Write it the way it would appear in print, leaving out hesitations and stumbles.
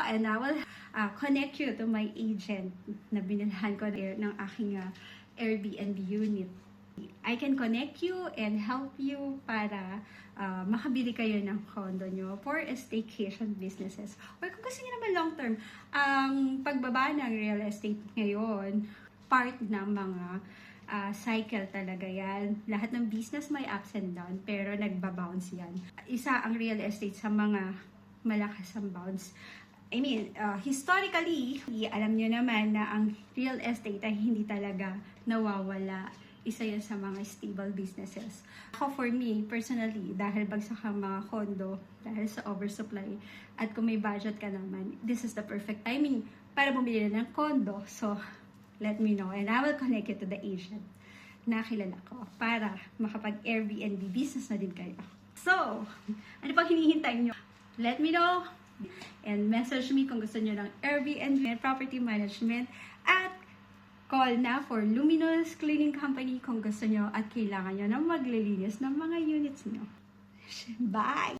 and I will connect you to my agent na binilhan ko ng aking Airbnb unit. I can connect you and help you para makabili kayo ng condo nyo for staycation businesses. Or kung gusto nyo naman long term, ang pagbaba ng real estate ngayon, part ng mga cycle talaga yan. Lahat ng business may ups and down, pero nagbabounce yan. Isa ang real estate sa mga malakas ang bounce. I mean, historically, alam nyo naman na ang real estate ay hindi talaga nawawala. Isa yan sa mga stable businesses. Ako, for me, personally, dahil bagsak ang mga condo, dahil sa oversupply, at kung may budget ka naman, this is the perfect timing para bumili ng condo. So, let me know and I will connect you to the agent na kilala ko para makapag-Airbnb business na din kayo. So, ano pang hinihintay nyo? Let me know and message me kung gusto nyo ng Airbnb and property management at call na for Luminous Cleaning Company kung gusto nyo at kailangan nyo na maglilinis ng mga units nyo. Bye!